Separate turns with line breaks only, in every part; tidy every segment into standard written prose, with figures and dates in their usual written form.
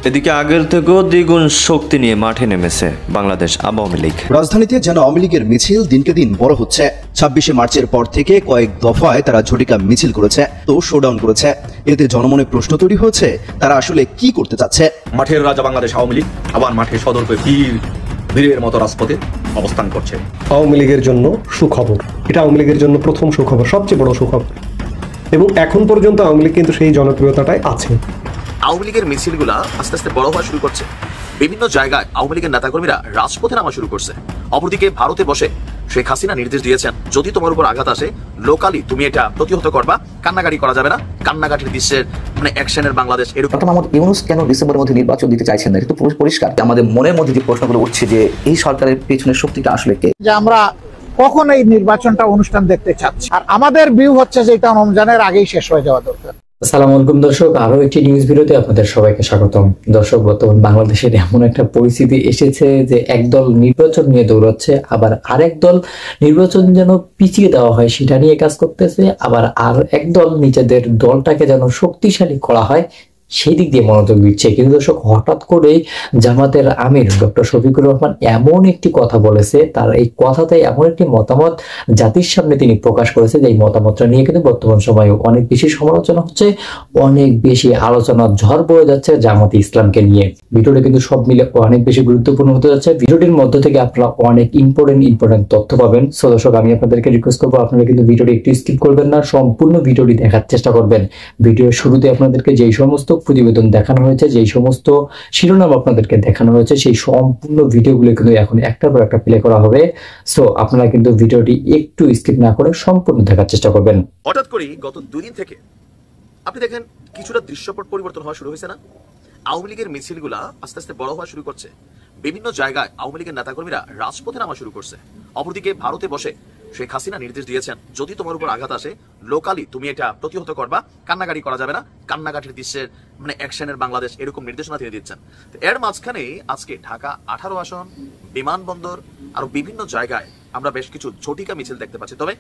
এদিকে আগের থেকেও দ্বিগুণ শক্তি নিয়ে মাঠে নেমেছে বাংলাদেশ আওয়ামী লীগ।
রাজধানীতে যেন আওয়ামী লীগের মিছিল দিনকে দিন বড় হচ্ছে। 26শে মার্চের পর থেকে কয়েক দফায় তারা ঝটিকা মিছিল করেছে, তো শোডাউন করেছে। এতে জনমনে প্রশ্ন তৈরি হয়েছে, তারা আসলে কি করতে চাচ্ছে।
মাঠের রাজা বাংলাদেশ আওয়ামী লীগ আবার মাঠে সদর্পে বীরের মতো রাজপথে অবস্থান করছে।
আওয়ামী লীগের জন্য সুখবর, এটা আওয়ামী লীগের জন্য প্রথম সুখবর, সবচেয়ে বড় সুখবর। এবং এখন পর্যন্ত আওয়ামী লীগ কিন্তু সেই জনপ্রিয়তাটাই আছে।
আওয়ামী লীগের মিছিলগুলা আস্তে আস্তে বড় হওয়া শুরু করছে। বিভিন্ন জায়গায় আওয়ামী লীগের নেতাকর্মীরা রাজপথে নামা শুরু করছে। অপরদিকে ভারতে বসে শেখ হাসিনা নির্দেশ দিয়েছেন, যদি তোমার উপর আঘাত আসে লোকালি তুমি এটা প্রতিহত করবা, কান্নাকাটি করা যাবে না। কান্নাকাটির দৃশ্যের অ্যাকশনের বাংলাদেশ। এরকম
মোহাম্মদ ইউনূস কেন ডিসেম্বরের মধ্যে নির্বাচন দিতে চাইছেন না, এটা পরিষ্কার। আমাদের মনের মধ্যে যে প্রশ্নগুলো উঠছে যে এই সরকারের পেছনের শক্তিটা আসলে কে,
যে আমরা কখন এই নির্বাচনটা অনুষ্ঠান দেখতে চাচ্ছি, আর আমাদের ভিউ হচ্ছে যে এটা রমজানের আগেই শেষ হয়ে যাওয়া দরকার।
আসসালামু আলাইকুম দর্শক, আরো একটি নিউজ ভিডিওতে আপনাদের সবাইকে স্বাগতম। দর্শক, বর্তমান বাংলাদেশের এমন একটা পরিস্থিতি এসেছে যে একদল নির্বাচন নিয়ে দৌড়াচ্ছে, আবার আরেক দল নির্বাচন যেন পিছিয়ে দেওয়া হয় সেটা নিয়ে কাজ করতেছে, আবার আর একদল নিজেদের দলটাকে যেন শক্তিশালী করা হয় সেই দিক দিয়ে মনোযোগ দিচ্ছে। কিন্তু দর্শক, হঠাৎ করেই জামাতের আমির ডক্টর শফিকুর রহমান এমন একটি কথা বলেছে, তার এই কথাতে এমন একটি মতামত জাতির সামনে তিনি প্রকাশ করেছে যে এই মতামতটা নিয়ে কিন্তু বর্তমান সময়ে অনেক বেশি সমালোচনা হচ্ছে, অনেক বেশি আলোচনা ঝড় বয়ে যাচ্ছে জামাতে ইসলামকে নিয়ে। ভিডিওটা কিন্তু সব মিলে অনেক বেশি গুরুত্বপূর্ণ হতে যাচ্ছে। ভিডিওটির মধ্য থেকে আপনারা অনেক ইম্পর্টেন্ট তথ্য পাবেন। সো দর্শক, আমি আপনাদেরকে রিকোয়েস্ট করবো আপনারা কিন্তু ভিডিওটি একটু স্কিপ করবেন না, সম্পূর্ণ ভিডিওটি দেখার চেষ্টা করবেন। ভিডিওর শুরুতে আপনাদেরকে যেই সমস্ত প্রতিবেদন দেখানো হয়েছে, যেই সমস্ত শিরোনাম আপনাদেরকে দেখানো হয়েছে, সেই সম্পূর্ণ ভিডিওগুলো কিন্তু এখন একটার পর একটা প্লে করা হবে। সো আপনারা কিন্তু ভিডিওটি একটু স্কিপ না করে সম্পূর্ণ দেখার চেষ্টা করবেন।
হঠাৎ করে গত 2 দিন থেকে আপনি দেখেন কিছুটা দৃশ্যপট পরিবর্তন হওয়া শুরু হয়েছে না? আওয়ামী লীগের মিছিলগুলা আস্তে আস্তে বড় হওয়া শুরু করছে। বিভিন্ন জায়গায় আওয়ামী লীগের নেতাকর্মীরা রাজপথে নামা শুরু করছে। অপরদিকে ভারতে বসে শেখ হাসিনা নির্দেশ দিয়েছেন, যদি তোমার উপর আঘাত আসে লোকালি তুমি এটা প্রতিহত করবা, কান্নাকাটি করা যাবে না। কান্নাকাটির দৃশ্যের অ্যাকশনের বাংলাদেশ, এরকম নির্দেশনা তিনি দিচ্ছেন। এর মাঝখানে আজকে ঢাকা 18 আসন, বিমানবন্দর, আরো বিভিন্ন জায়গায় আমরা বেশ কিছু ঝটিকা মিছিল দেখতে পাচ্ছি। তবে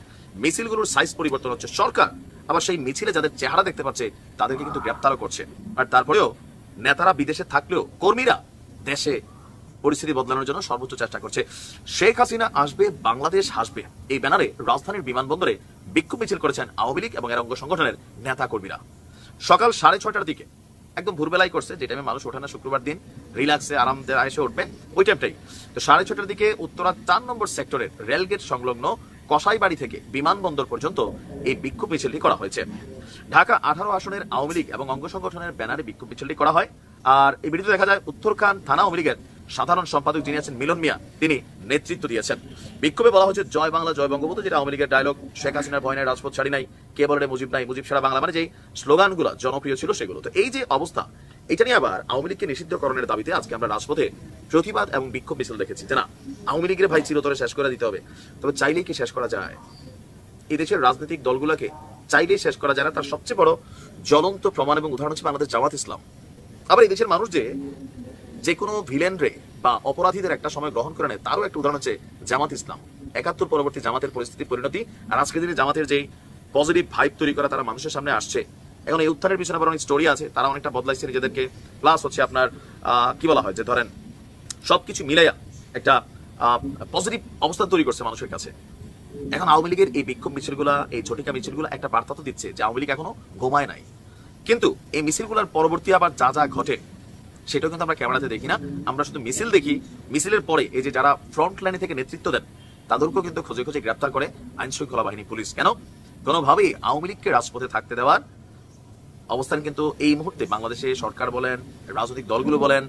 মিছিলগুলোর সাইজ পরিবর্তন হচ্ছে। সরকার আবার সেই মিছিলে যাদের চেহারা দেখতে পাচ্ছে তাদেরকে কিন্তু গ্রেপ্তারও করছে। আর তারপরেও নেতারা বিদেশে থাকলেও কর্মীরা দেশে পরিস্থিতি বদলানোর জন্য সর্বোচ্চ চেষ্টা করছে। শেখ হাসিনা আসবে, বাংলাদেশ হাসবে, এই ব্যানারে রাজধানীর বিমানবন্দরে বিক্ষোভ মিছিল করেছেন আওয়ামী লীগ এবং এর অঙ্গ সংগঠনের নেতা কর্মীরা। সকাল 6:30টার দিকে, একদম ভোরবেলায় করছে, যে টাইমে মানুষ ওঠে না, শুক্রবার দিন রিল্যাক্সে আরামে এসে উঠবে, ওই টাইমটাই। তো 6:30টার দিকে উত্তরা 4 নম্বর সেক্টরের রেলগেট সংলগ্ন কসাইবাড়ি থেকে বিমানবন্দর পর্যন্ত এই বিক্ষোভ মিছিলটি করা হয়েছে। ঢাকা 18 আসনের আওয়ামী লীগ এবং অঙ্গ সংগঠনের ব্যানারে বিক্ষোভ মিছিলটি করা হয়। আর এই ভিডিওতে দেখা যায় উত্তরখান থানা আওয়ামী লীগের সাধারণ সম্পাদক যিনি আছেন মিলন মিয়া, তিনি নেতৃত্ব দিয়েছেন। বিক্ষোভে বলা হচ্ছে জয় বাংলা জয় বঙ্গবন্ধু, যেটা আওয়ামী লীগের ডায়লগ। শেখ হাসিনার ভয় নাই, রাজপথ ছাড়ি নাই, কে বলে মুজিব নাই, মুজিব সারা বাংলা, মানে যেই স্লোগানগুলো জনপ্রিয় ছিল সেগুলো। তো এই যে অবস্থা, এটা নিয়ে আবার আওয়ামী লীগকে নিষিদ্ধকরণের দাবিতে আজকে আমরা রাজপথে প্রতিবাদ এবং বিক্ষোভ মিছিল দেখেছি। যে না, আওয়ামী লীগের ভাই চিরতরে শেষ করে দিতে হবে। তবে চাইলেই কি শেষ করা যায়? এই দেশের রাজনৈতিক দলগুলোকে চাইলেই শেষ করা যায় না। তার সবচেয়ে বড় জ্বলন্ত প্রমাণ এবং উদাহরণ হচ্ছে বাংলাদেশ জামাত ইসলাম। আবার এই দেশের মানুষ যে কোনো ভিলেন রে বা অপরাধীদের একটা সময় গ্রহণ করে নেয়, তারও একটা উদাহরণ হচ্ছে জামাত ইসলাম। 71 পরবর্তী জামাতের পরিস্থিতির পরিণতি, আর আজকের দিনে জামাতের যেই পজিটিভ ভাইব তৈরি করা তারা মানুষের সামনে আসছে। এখন এই উত্থানের পিছনে আবার অনেক স্টোরি আছে, তারা অনেকটা বদলাইছে নিজেদেরকে। প্লাস হচ্ছে আপনার কি বলা হয়, যে ধরেন সবকিছু মিলাইয়া একটা পজিটিভ অবস্থা তৈরি করছে মানুষের কাছে। এখন আওয়ামী লীগের এই বিক্ষোভ মিছিলগুলা, এই ঝটিকা মিছিলগুলো একটা বার্তা তো দিচ্ছে যে আওয়ামী লীগ এখনো ঘুমায় নাই। কিন্তু এই মিছিলগুলোর পরবর্তী আবার যা যা ঘটে সেটাও কিন্তু আমরা ক্যামেরাতে দেখি না, আমরা শুধু মিছিল দেখি। মিছিলের পরে এই যে যারা ফ্রন্ট লাইনে থেকে নেতৃত্ব দেন তাদেরকেও কিন্তু খুঁজে খুঁজে গ্রেপ্তার করে আইন শৃঙ্খলা বাহিনী, পুলিশ। কেন? কোনোভাবেই আওয়ামী লীগকে রাজপথে থাকতে দেওয়ার অবস্থান কিন্তু এই মুহূর্তে বাংলাদেশে সরকার বলেন, রাজনৈতিক দলগুলো বলেন,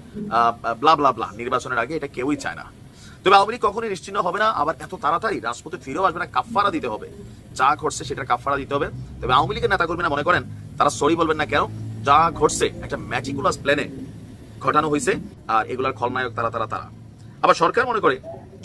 ব্লা ব্লা ব্লা, নির্বাচনের আগে এটা কেউই চায় না। তবে আওয়ামী লীগ কখনোই নিশ্চিন্ন হবে না, আবার এত তাড়াতাড়ি রাজপথে ফিরেও আসবে না। কাফফারা দিতে হবে, যা ঘটছে সেটার কাফফারা দিতে হবে। তবে আওয়ামী লীগের নেতাকর্মীরা মনে করেন তারা সরি বলবেন না। কেন? যা ঘটছে একটা ম্যাটিকুলাস প্ল্যানে ঘটানো হয়েছে, আর এগুলার খলনায়ক তারা। আবার সরকার মনে করে,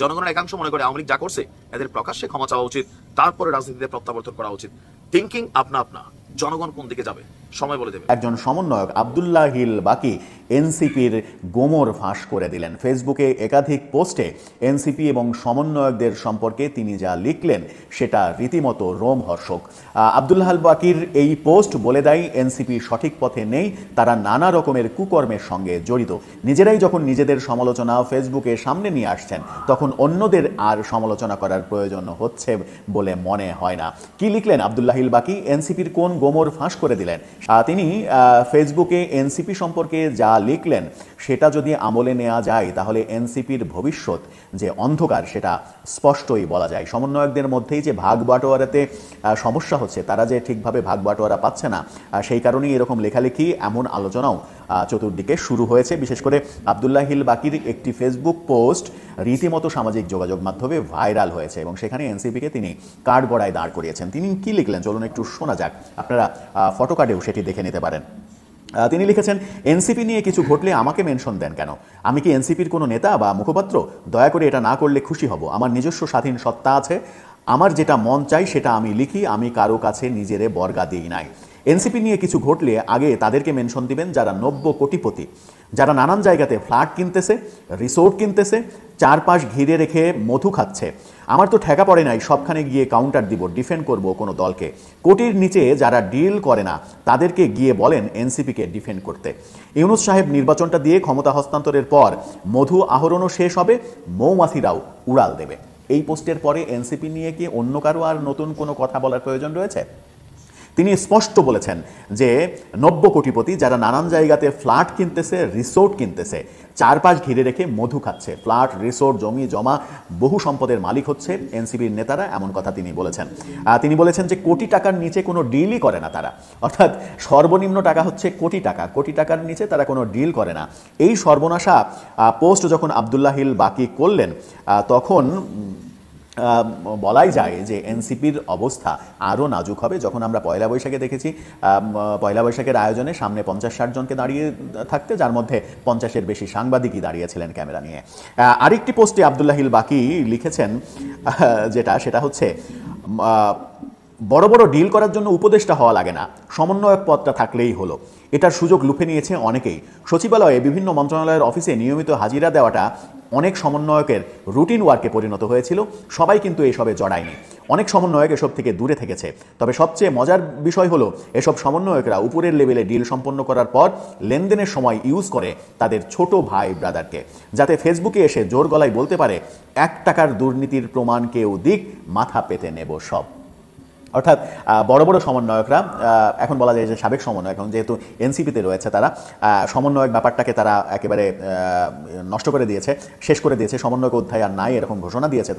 জনগণের একাংশ মনে করে আওয়ামী লীগ যা করছে এদের প্রকাশ্যে ক্ষমা চাওয়া উচিত, তারপরে রাজনীতিতে প্রত্যাবর্তন করা উচিত। থিঙ্কিং আপনা আপনা, জনগণ কোন দিকে যাবে সময় বলে দেবে।
একজন সমন্বয়ক আব্দুল্লাহ হিল বাকি এনসিপির গোমর ফাঁস করে দিলেন। ফেসবুকে একাধিক পোস্টে এনসিপি এবং সমন্বয়কদের সম্পর্কে তিনি যা লিখলেন সেটা রীতিমতো রোমহর্ষক। আব্দুল্লাহ আল বাকির এই পোস্ট বলে দেয় এনসিপি সঠিক পথে নেই, তারা নানা রকমের কুকর্মের সঙ্গে জড়িত। নিজেরাই যখন নিজেদের সমালোচনা ফেসবুকে সামনে নিয়ে আসছেন তখন অন্যদের আর সমালোচনা করার প্রয়োজন হচ্ছে বলে মনে হয় না। কি লিখলেন আব্দুল্লাহ হিল বাকি? এনসিপির কোন গোমর ফাঁস করে দিলেন? তিনি ফেসবুকে এনসিপি সম্পর্কে যা লিখলেন সেটা যদি আমলে নেওয়া যায় তাহলে এনসিপির ভবিষ্যৎ যে অন্ধকার সেটা স্পষ্টই বলা যায়। সমন্বয়কদের মধ্যেই যে ভাগ বাটোয়ারাতে সমস্যা হচ্ছে, তারা যে ঠিকভাবে ভাগ বাটোয়ারা পাচ্ছে না, সেই কারণেই এরকম লেখালেখি এমন আলোচনাও চতুর্দিকে শুরু হয়েছে। বিশেষ করে আব্দুল্লাহ হিল বাকির একটি ফেসবুক পোস্ট রীতিমতো সামাজিক যোগাযোগ মাধ্যমে ভাইরাল হয়েছে এবং সেখানে এনসিপিকে তিনি কাঠগড়ায় দাঁড় করিয়েছেন। তিনি কি লিখলেন চলুন একটু শোনা যাক, আপনারা ফটো কার্ডেও সেটি দেখে নিতে পারেন। তিনি লিখেছেন, এনসিপি নিয়ে কিছু ঘটলে আমাকে মেনশন দেন কেন? আমি কি এনসিপির কোনো নেতা বা মুখপাত্র? দয়া করে এটা না করলে খুশি হব। আমার নিজস্ব স্বাধীন সত্তা আছে, আমার যেটা মন চাই সেটা আমি লিখি, আমি কারো কাছে নিজেরে বর্গা দিই নাই। এনসিপি নিয়ে কিছু ঘটলে আগে তাদেরকে মেনশন দিবেন যারা 90 কোটিপতি, যারা নানান জায়গাতে ফ্ল্যাট কিনতেছে, রিসোর্ট কিনতেছে, চারপাশ ঘিরে রেখে মধু খাচ্ছে। আমার তো ঠেকা পড়ে নাই সবখানে গিয়ে কাউন্টার দিব, ডিফেন্ড করব কোনো দলকে। কোটির নিচে যারা ডিল করে না তাদেরকে গিয়ে বলেন এনসিপিকে ডিফেন্ড করতে। ইউনূস সাহেব নির্বাচনটা দিয়ে ক্ষমতা হস্তান্তরের পর মধু আহরণও শেষ হবে, মৌমাছিরাও উড়াল দেবে। এই পোস্টের পরে এনসিপি নিয়ে কি অন্য কারো আর নতুন কোনো কথা বলার প্রয়োজন রয়েছে? তিনি স্পষ্ট বলেছেন যে 90 কোটিপতি যারা নানান জায়গাতে ফ্ল্যাট কিনতেছে, রিসোর্ট কিনতেছে, চারপাশ ঘিরে রেখে মধু খাচ্ছে, ফ্ল্যাট, রিসোর্ট, জমি জমা, বহু সম্পদের মালিক হচ্ছে এনসিপির নেতারা, এমন কথা তিনি বলেছেন। তিনি বলেছেন যে কোটি টাকার নিচে কোনো ডিলই করে না তারা, অর্থাৎ সর্বনিম্ন টাকা হচ্ছে কোটি টাকা, কোটি টাকার নিচে তারা কোনো ডিল করে না। এই সর্বনাশা পোস্ট যখন আব্দুল্লাহ হিল বাকি করলেন তখন বলাই যায় যে এনসিপির অবস্থা আরও নাজুক হবে। যখন আমরা পয়লা বৈশাখে দেখেছি, পয়লা বৈশাখের আয়োজনে সামনে 50-60 জনকে দাঁড়িয়ে থাকতে, যার মধ্যে 50-এর বেশি সাংবাদিকই দাঁড়িয়েছিলেন ক্যামেরা নিয়ে। আরেকটি পোস্টে আব্দুল্লাহ হিল বাকি লিখেছেন সেটা হচ্ছে, বড় বড় ডিল করার জন্য উপদেষ্টা হওয়া লাগে না, সমন্বয়ক পদটা থাকলেই হলো। এটার সুযোগ লুফে নিয়েছে অনেকেই। সচিবালয়ে বিভিন্ন মন্ত্রণালয়ের অফিসে নিয়মিত হাজিরা দেওয়াটা অনেক সমন্বয়কের রুটিন ওয়ার্কে পরিণত হয়েছিল। সবাই কিন্তু এসবে জড়ায়নি, অনেক সমন্বয়ক এসব থেকে দূরে থেকেছে। তবে সবচেয়ে মজার বিষয় হলো এসব সমন্বয়করা উপরের লেভেলে ডিল সম্পন্ন করার পর লেনদেনের সময় ইউজ করে তাদের ছোট ভাই ব্রাদারকে, যাতে ফেসবুকে এসে জোর গলায় বলতে পারে 1 টাকার দুর্নীতির প্রমাণ কেউ দিক, মাথা পেতে নেব সব। অর্থাৎ বড় বড় সমন্বয়করা, এখন বলা যায় যে সাবেক সমন্বয়ক, এখন যেহেতু এনসিপিতে রয়েছে তারা সমন্বয়ক ব্যাপারটাকে তারা একেবারে নষ্ট করে দিয়েছে, শেষ করে দিয়েছে। সমন্বয়ক অধ্যায় আর নাই এরকম ঘোষণা দিয়েছে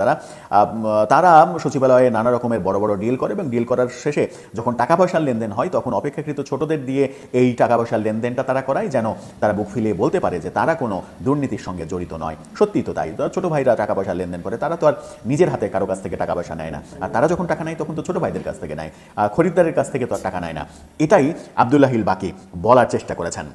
তারা সচিবালয়ে নানা রকমের বড় বড় ডিল করে এবং ডিল করার শেষে যখন টাকা পয়সার লেনদেন হয় তখন অপেক্ষাকৃত ছোটদের দিয়ে এই টাকা পয়সার লেনদেনটা তারা করায়, যেন তারা বুক ফিলিয়ে বলতে পারে যে তারা কোনো দুর্নীতির সঙ্গে জড়িত নয়। সত্যিই তো তাই, ছোট ভাইরা টাকা পয়সার লেনদেন করে, তারা তো আর নিজের হাতে কারো কাছ থেকে টাকা পয়সা নেয় না। আর তারা যখন টাকা নেয় তখন তো ছোট ভাইদের কাছ থেকে নেয়, খরিদ্দারের কাছ থেকে তো টাকা নেয় না। এটাই আব্দুল্লাহ হিল বাকি বলার চেষ্টা করেছেন।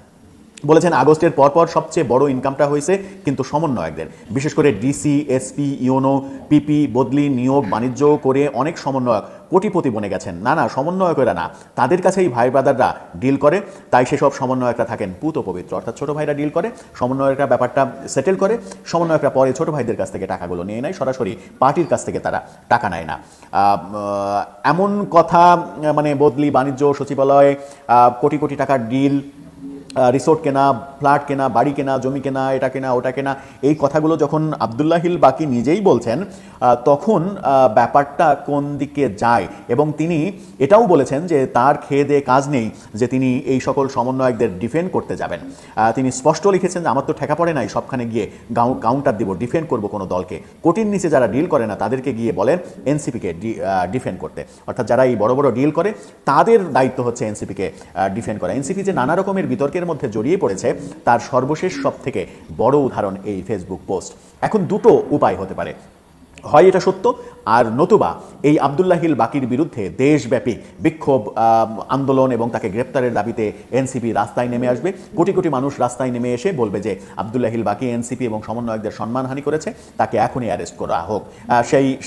বলেছেন আগস্টের পরপর সবচেয়ে বড় ইনকামটা হয়েছে কিন্তু সমন্বয়কদের, বিশেষ করে ডিসি, এসপি, ইউনো, পিপি, বদলি, নিয়োগ, বাণিজ্য করে অনেক সমন্বয়ক কোটিপতি বনে গেছেন। না, সমন্বয়করা না, তাদের কাছেই ভাই ব্রাদাররা ডিল করে, তাই সেসব সমন্বয়করা থাকেন পুত পবিত্র। অর্থাৎ ছোট ভাইরা ডিল করে, সমন্বয়করা ব্যাপারটা সেটেল করে, সমন্বয়করা পরে ছোট ভাইদের কাছ থেকে টাকাগুলো নিয়ে নেয়, সরাসরি পার্টির কাছ থেকে তারা টাকা নেয় না। এমন কথা মানে বদলি, বাণিজ্য, সচিবালয়ে কোটি কোটি টাকার ডিল, রিসোর্ট কেনা, ফ্ল্যাট কেনা, বাড়ি কেনা, জমি কেনা, এটা কেনা, ওটা কেনা, এই কথাগুলো যখন আব্দুল্লাহ হিল বাকি নিজেই বলছেন তখন ব্যাপারটা কোন দিকে যায়। এবং তিনি এটাও বলেছেন যে তার খেয়ে দেয়ে কাজ নেই যে তিনি এই সকল সমন্বয়কদের ডিফেন্ড করতে যাবেন। তিনি স্পষ্ট লিখেছেন যে আমার তো ঠেকা পড়ে নাই সবখানে গিয়ে কাউন্টার দিব, ডিফেন্ড করব কোনো দলকে। কোটির নিচে যারা ডিল করে না তাদেরকে গিয়ে বলেন এনসিপিকে ডিফেন্ড করতে। অর্থাৎ যারা এই বড় বড় ডিল করে তাদের দায়িত্ব হচ্ছে এনসিপিকে ডিফেন্ড করা। এনসিপি যে নানা রকমের বিতর্কের মধ্যে জড়িয়ে পড়েছে তার সর্বশেষ সব থেকে বড় উদাহরণ এই ফেসবুক পোস্ট। এখন দুটো উপায় হতে পারে, হয় এটা সত্য, আর নতুবা এই আব্দুল্লাহিল বাকির বিরুদ্ধে দেশব্যাপী বিক্ষোভ আন্দোলন এবং তাকে গ্রেপ্তারের দাবিতে এনসিপি রাস্তায় নেমে আসবে। কোটি কোটি মানুষ রাস্তায় নেমে এসে বলবে যে আব্দুল্লাহিল বাকি এনসিপি এবং সমন্বয়কদের সম্মানহানি করেছে, তাকে এখনই অ্যারেস্ট করা হোক।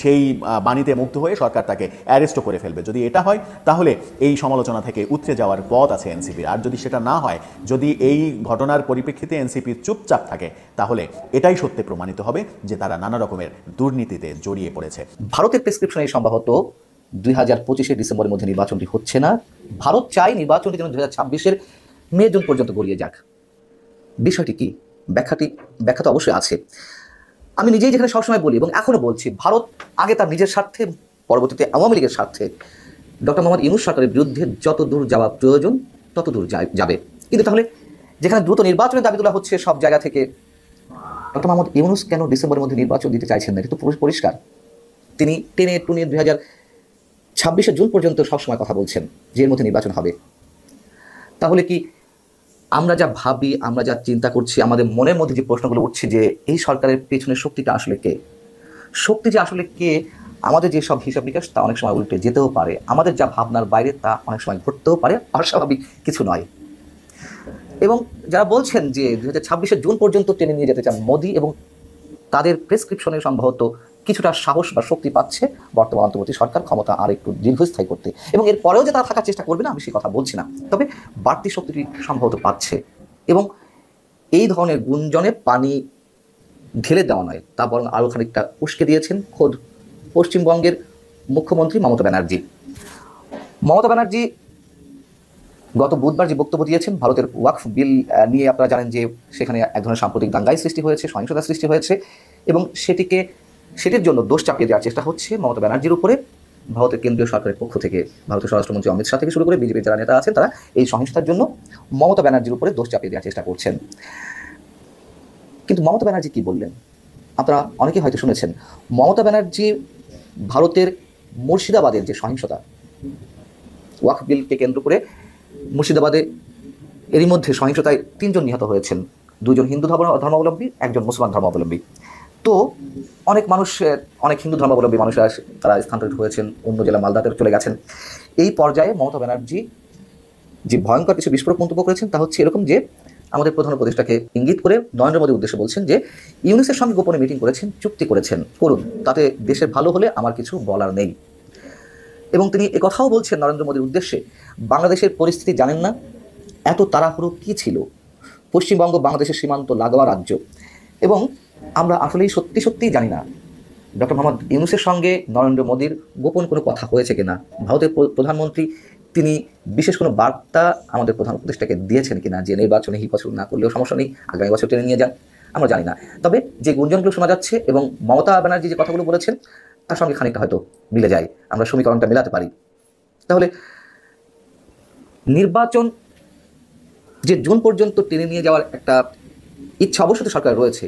সেই বাণীতে মুগ্ধ হয়ে সরকার তাকে অ্যারেস্টও করে ফেলবে। যদি এটা হয় তাহলে এই সমালোচনা থেকে উতরে যাওয়ার পথ আছে এনসিপির। আর যদি সেটা না হয়, যদি এই ঘটনার পরিপ্রেক্ষিতে এনসিপি চুপচাপ থাকে, তাহলে এটাই সত্যি প্রমাণিত হবে যে তারা নানা রকমের দুর্নীতিতে জড়িয়ে পড়েছে।
ভারতের প্রেসক্রিপশনে সম্ভবত 2025 ডিসেম্বরের মধ্যে নির্বাচনটি হচ্ছে না। ভারত চাই নির্বাচনটি যেন 2026 মে জুন পর্যন্ত গড়িয়ে যাক। বিষয়টি কি? ব্যাখ্যা তো অবশ্যই আছে। আমি নিজেই যেখানে সবসময় বলি এবং এখনো বলছি, ভারত আগে তার নিজের স্বার্থে, পরবর্তীতে আওয়ামী লীগের স্বার্থে ডক্টর মোহাম্মদ ইউনূস সরকারের বিরুদ্ধে যত দূর যাওয়া প্রয়োজন তত দূর যাবে। কিন্তু তাহলে যেখানে দ্রুত নির্বাচনের দাবি তোলা হচ্ছে সব জায়গা থেকে, ডক্টর মোহাম্মদ ইউনূস কেন ডিসেম্বরের মধ্যে নির্বাচন দিতে চাইছেন না? এটা তো পরিষ্কার। তিনি টেনে টুনে 2026 জুন পর্যন্ত সবসময় কথা বলছেন যে এর মধ্যে নির্বাচন হবে। তাহলে কি আমরা যা ভাবি, আমরা যা চিন্তা করছি, আমাদের মনের মধ্যে যে প্রশ্নগুলো উঠছে যে এই সরকারের পেছনের শক্তিটা আসলে কে, শক্তি যে আসলে কে, আমাদের যে সব হিসাব নিকাশ তা অনেক সময় উল্টে যেতেও পারে, আমাদের যা ভাবনার বাইরে তা অনেক সময় ঘটতেও পারে, অস্বাভাবিক কিছু নয়। এবং যারা বলছেন যে 2026 জুন পর্যন্ত টেনে নিয়ে যেতে চান মোদি, এবং তাদের প্রেসক্রিপশনে সম্ভবত কিছুটা সাহস বা শক্তি পাচ্ছে বর্তমান অন্তর্বর্তী সরকার ক্ষমতা আর একটু দীর্ঘস্থায়ী করতে। এবং এর পরেও যে তারা থাকার চেষ্টা করবে না, আমি সেই কথা বলছি না, তবে বাড়তি শক্তিটি সম্ভবত পাচ্ছে। এবং এই ধরনের গুঞ্জনে পানি ঢেলে দেওয়া নয়, তা বরং আরও খানিকটা উস্কে দিয়েছেন খোদ পশ্চিমবঙ্গের মুখ্যমন্ত্রী মমতা ব্যানার্জি। মমতা ব্যানার্জি গত বুধবার যে বক্তব্য দিয়েছেন ভারতের ওয়াকফ বিল নিয়ে, আপনারা জানেন যে সেখানে এক ধরনের সাম্প্রতিক দাঙ্গাই সৃষ্টি হয়েছে, সহিংসতা সৃষ্টি হয়েছে, এবং সেটির জন্য দোষ চাপিয়ে দেওয়ার চেষ্টা হচ্ছে মমতা ব্যানার্জির উপরে ভারতের কেন্দ্রীয় সরকারের পক্ষ থেকে। ভারতের স্বরাষ্ট্রমন্ত্রী অমিত শাহ থেকে শুরু করে বিজেপির যারা নেতা আছেন, তারা এই সহিংসতার জন্য মমতা ব্যানার্জির উপরে দোষ চাপিয়ে দেওয়ার চেষ্টা করছেন। কিন্তু মমতা ব্যানার্জি কি বললেন আপনারা অনেকেই হয়তো শুনেছেন। মমতা ব্যানার্জি ভারতের মুর্শিদাবাদের যে সহিংসতা, ওয়াকফ বিলকে কেন্দ্র করে মুর্শিদাবাদে এরই মধ্যে সহিংসতায় 3 জন নিহত হয়েছেন, 2 জন হিন্দু ধর্মাবলম্বী, 1 জন মুসলমান ধর্মাবলম্বী। তো অনেক মানুষ, অনেক হিন্দু ধর্মাবলম্বী মানুষরা তারা স্থানান্তরিত হয়েছেন, অন্য জেলা মালদাতে চলে গেছেন। এই পর্যায়ে মমতা ব্যানার্জি যে ভয়ঙ্কর কিছু বিস্ফোরক মন্তব্য করেছেন তা হচ্ছে এরকম যে আমাদের প্রধান উপদেষ্টাকে ইঙ্গিত করে নরেন্দ্র মোদীর উদ্দেশ্যে বলছেন যে ইউনূসের সঙ্গে গোপনে মিটিং করেছেন, চুক্তি করেছেন, করুন, তাতে দেশের ভালো হলে আমার কিছু বলার নেই। এবং তিনি একথাও বলছেন নরেন্দ্র মোদীর উদ্দেশ্যে, বাংলাদেশের পরিস্থিতি জানেন না, এত তাড়াহুড়ো কী ছিল, পশ্চিমবঙ্গ বাংলাদেশের সীমান্ত লাগোয়া রাজ্য, এবং আমরা আসলেই সত্যিই জানি না ডক্টর মোহাম্মদ ইউনূসের সঙ্গে নরেন্দ্র মোদীর গোপন কোনো কথা হয়েছে কিনা। ভারতের প্রধানমন্ত্রী তিনি বিশেষ কোনো বার্তা আমাদের প্রধান উপদেষ্টাকে দিয়েছেন কিনা যে নির্বাচনে এই বছর না করলেও সমস্যা নেই, আগামী বছর টেনে নিয়ে যান, আমরা জানি না। তবে যে গুঞ্জনগুলো শোনা যাচ্ছে এবং মমতা ব্যানার্জি যে কথাগুলো বলেছেন তার সঙ্গে খানিকটা হয়তো মিলে যায়, আমরা সমীকরণটা মেলাতে পারি। তাহলে নির্বাচন যে জুন পর্যন্ত টেনে নিয়ে যাওয়ার একটা ইচ্ছা অবশ্যই সরকার রয়েছে।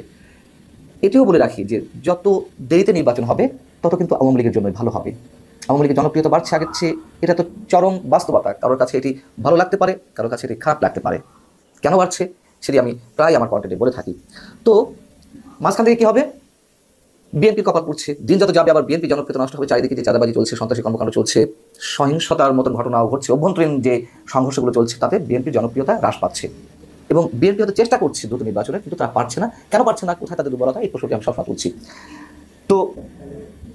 এটিও বলে রাখি যে যত দেরিতে নির্বাচন হবে তত কিন্তু আওয়ামী লীগের জন্য ভালো হবে। আওয়ামী লীগের জনপ্রিয়তা বাড়ছে আগের চেয়ে, এটা তো চরম বাস্তবতা। কারোর কাছে এটি ভালো লাগতে পারে, কারোর কাছে এটি খারাপ লাগতে পারে। কেন বাড়ছে সেটি আমি প্রায় আমার কন্টেন্টে বলে থাকি। তো মাঝখান থেকে কী হবে, বিএনপির কপাল পুড়ছে, দিন যত যাবে আবার বিএনপি জনপ্রিয়তা নষ্ট হবে, চারিদিকে যে চাঁদাবাজি চলছে, সন্ত্রাসী কর্মকাণ্ড চলছে, সহিংসতার মতন ঘটনাও ঘটছে, অভ্যন্তরীণ যে সংঘর্ষগুলো চলছে তাতে বিএনপির জনপ্রিয়তা হ্রাস পাচ্ছে। এবং বিএনপি হয়তো চেষ্টা করছে দ্রুত নির্বাচনে, কিন্তু তারা পারছে না। কেন পারছে না, কোথায় তাদের দুর্বলতা, এই প্রশ্নটি আমি সবসময় তুলছি। তো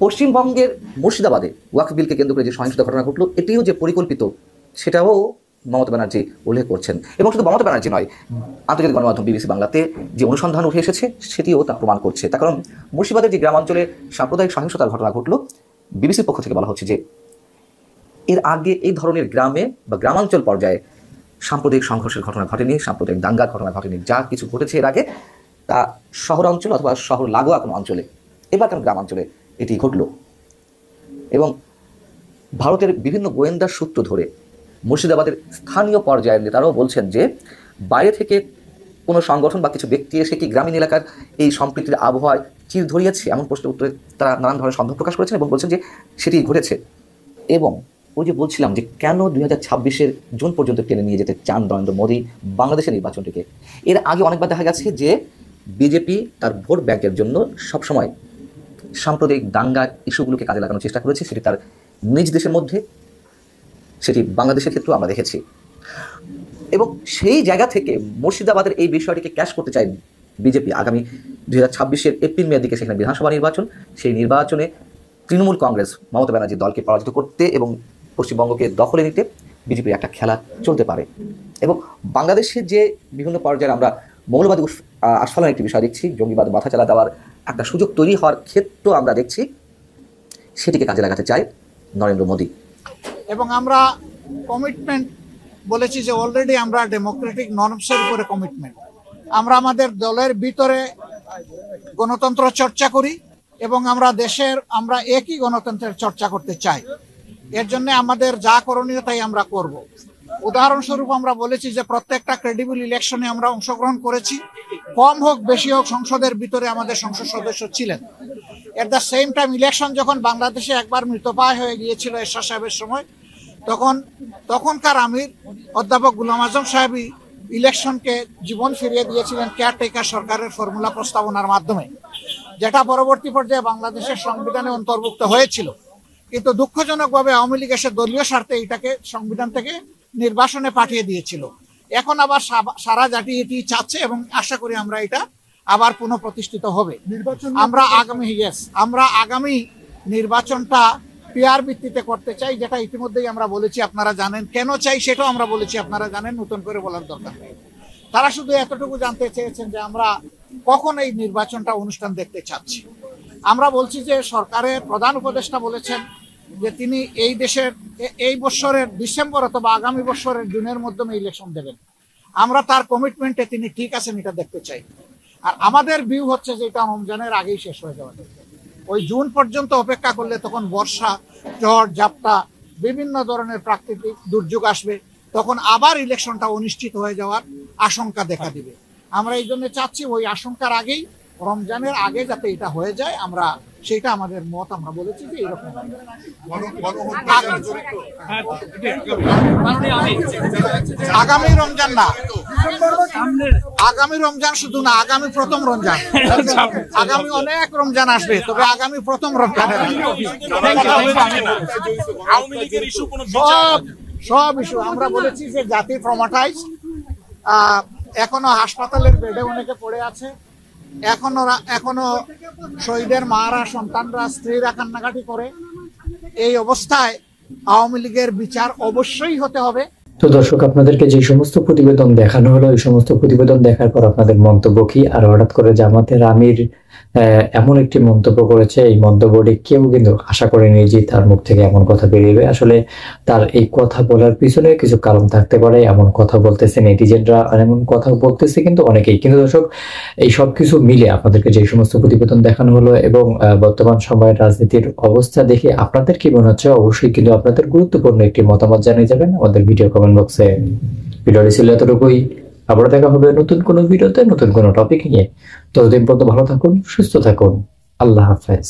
পশ্চিমবঙ্গের মুর্শিদাবাদে ওয়াকফ বিলকে কেন্দ্র করে যে সহিংসতা ঘটনা ঘটলো, এটিও যে পরিকল্পিত সেটাও মমতা ব্যানার্জি উল্লেখ করছেন। এবং শুধু মমতা ব্যানার্জি নয়, আন্তর্জাতিক গণমাধ্যম বিবিসি বাংলাতে যে অনুসন্ধান উঠে এসেছে সেটিও তা প্রমাণ করছে। তার কারণ মুর্শিদাবাদের যে গ্রামাঞ্চলে সাম্প্রদায়িক সহিংসতার ঘটনা ঘটলো, বিবিসির পক্ষ থেকে বলা হচ্ছে যে এর আগে এই ধরনের গ্রামে বা গ্রামাঞ্চল পর্যায়ে সাম্প্রদায়িক সংঘর্ষের ঘটনা ঘটেনি, সাম্প্রদায়িক দাঙ্গার ঘটনা ঘটেনি। যা কিছু ঘটেছে এর আগে তা শহরাঞ্চল অথবা শহর লাগোয়া কোনো অঞ্চলে, এবার কেন গ্রামাঞ্চলে এটি ঘটল। এবং ভারতের বিভিন্ন গোয়েন্দা সূত্র ধরে মুর্শিদাবাদের স্থানীয় পর্যায়ের নেতারাও বলছেন যে বাইরে থেকে কোনো সংগঠন বা কিছু ব্যক্তি এসে কি গ্রামীণ এলাকার এই সম্প্রীতির আবহাওয়ায় চির ধরিয়েছে, এমন প্রশ্নের উত্তরে তারা নানান ধরনের সন্দেহ প্রকাশ করেছেন এবং বলছেন যে সেটি ঘটেছে। এবং ওই যে বলছিলাম যে কেন 2026 জুন পর্যন্ত টেনে নিয়ে যেতে চান নরেন্দ্র মোদী বাংলাদেশের নির্বাচনটিকে। এর আগে অনেকবার দেখা গেছে যে বিজেপি তার ভোট ব্যাংকের জন্য সবসময় সাম্প্রদায়িক দাঙ্গা ইস্যুগুলোকে কাজে লাগানোর চেষ্টা করেছে, সেটি তার নিজ দেশের মধ্যে, সেটি বাংলাদেশের ক্ষেত্রেও আমরা দেখেছি। এবং সেই জায়গা থেকে মুর্শিদাবাদের এই বিষয়টিকে ক্যাশ করতে চায় বিজেপি। আগামী 2026-এর এপ্রিল মের দিকে সেখানে বিধানসভা নির্বাচন, সেই নির্বাচনে তৃণমূল কংগ্রেস মমতা ব্যানার্জির দলকে পরাজিত করতে এবং পশ্চিমবঙ্গকে দখলে নিতে বিজেপির একটা খেলা চলতে পারে। এবং বাংলাদেশের যে বিভিন্ন পর্যায়ে আমরা মৌলবাদী আস্ফালনের একটি বিষয় দেখছি, জঙ্গিবাদ মাথা চালা দেওয়ার একটা সুযোগ তৈরি হওয়ার ক্ষেত্র আমরা দেখছি, সেটিকে কাজে লাগাতে চায় নরেন্দ্র মোদী।
এবং আমরা কমিটমেন্ট বলেছি যে অলরেডি আমরা ডেমোক্রেটিক নর্মসের উপরে কমিটমেন্ট। আমরা আমাদের দলের ভিতরে গণতন্ত্র চর্চা করি এবং আমরা একই গণতন্ত্রের চর্চা করতে চাই। এর জন্য আমাদের যা করণীয় তাই আমরা করব। উদাহরণস্বরূপ আমরা বলেছি যে প্রত্যেকটা ক্রেডিবল ইলেকশনে আমরা অংশগ্রহণ করেছি, কম হোক বেশি হোক সংসদের ভিতরে আমাদের সংসদ সদস্য ছিলেন। At the same time election যখন বাংলাদেশে একবার মৃতপ্রায় হয়ে গিয়েছিল এরশাদ সাহেবের সময়, তখনকার আমির অধ্যাপক গুলাম আজম সাহেবই ইলেকশনকে জীবন ফিরিয়ে দিয়েছিলেন কেয়ারটেকার সরকারের ফর্মুলা প্রস্তাবনার মাধ্যমে, যেটা পরবর্তী পর্যায়ে বাংলাদেশের সংবিধানে অন্তর্ভুক্ত হয়েছিল। কিন্তু দুঃখজনকভাবে আওয়ামী লীগ এসে দলীয় স্বার্থে এটাকে সংবিধান থেকে নির্বাসনে পাঠিয়ে দিয়েছিল। এখন আবার সারা জাতি এটি চাচ্ছে এবং আশা করি আমরা এটা আবার পুনঃপ্রতিষ্ঠিত হবে। আমরা আগামী নির্বাচনটা পিআর ভিত্তিতে করতে চাই, যেটা ইতিমধ্যেই আমরা বলেছি, আপনারা জানেন। কেন চাই সেটাও আমরা বলেছি, আপনারা জানেন, নতুন করে বলার দরকার নেই। তারা শুধু এতটুকু জানতে চেয়েছেন যে আমরা কখন এই নির্বাচনটা অনুষ্ঠান দেখতে চাচ্ছি। আমরা বলছি যে সরকারের প্রধান উপদেষ্টা বলেছেন যে তিনি এই বছরের ডিসেম্বর অথবা আগামী বছরের জুনের মাধ্যমে ইলেকশন দেবেন। আমরা তার কমিটমেন্টে তিনি ঠিক আছেন এটা দেখতে চাই। আর আমাদের ভিউ হচ্ছে যে এটা রমজানের আগেই শেষ হয়ে যাওয়া দরকার। ওই জুন পর্যন্ত অপেক্ষা করলে তখন বর্ষা, ঝড়, ঝাপটা, বিভিন্ন ধরনের প্রাকৃতিক দুর্যোগ আসবে, তখন আবার ইলেকশনটা অনিশ্চিত হয়ে যাওয়ার আশঙ্কা দেখা দিবে। আমরা এই জন্য চাচ্ছি ওই আশঙ্কার আগেই, রমজানের আগে যাতে এটা হয়ে যায়, আমরা সেটা আমাদের মত। আমরা বলেছি যে এরকম আগামী রমজান না, আগামী রমজান শুধু না, আগামী প্রথম রমজান, আগামী অনেক রমজান আসবে, তবে আগামী প্রথম রমজানের সব ইস্যু আমরা বলেছি যে জাতি ট্রমাটাইজ, এখনো হাসপাতালের বেডে অনেকে পড়ে আছে, এখনো শহীদের মারা, সন্তানরা, স্ত্রীরা কান্নাকাটি করে। এই অবস্থায় আওয়ামী লীগের বিচার অবশ্যই হতে হবে।
তো দর্শক, আপনাদেরকে যে সমস্ত প্রতিবেদন দেখানো হলো, এই সমস্ত প্রতিবেদন দেখার পর আপনাদের মন্তব্য কি? আর হঠাৎ করে জামাতের আমির এমন একটি মন্তব্য করেছে, এই মন্তব্যটি কেউ কিন্তু আশা করেনি যে তার মুখ থেকে এমন কথা বেরিয়ে। আসলে তার এই কথা বলার পিছনে কিছু কারণ থাকতে পারে। এমন কথা বলতেছে নেটিজেনরা, এমন কথা বলতেছে কিন্তু অনেকেই। কিন্তু দর্শক, এই সব কিছু মিলে আপনাদেরকে যে সমস্ত প্রতিবেদন দেখানো হলো এবং বর্তমান সময়ের রাজনীতির অবস্থা দেখে আপনাদের কি মনে হচ্ছে, অবশ্যই কিন্তু আপনাদের গুরুত্বপূর্ণ একটি মতামত জানিয়ে যাবেন আমাদের ভিডিও কমেন্ট বক্সে। ভিডিওটি ছিল এতটুকুই। আবার দেখা হবে নতুন কোনো ভিডিওতে, নতুন কোনো টপিক নিয়ে। ততদিন পর্যন্ত ভালো থাকুন, সুস্থ থাকুন। আল্লাহ হাফেজ।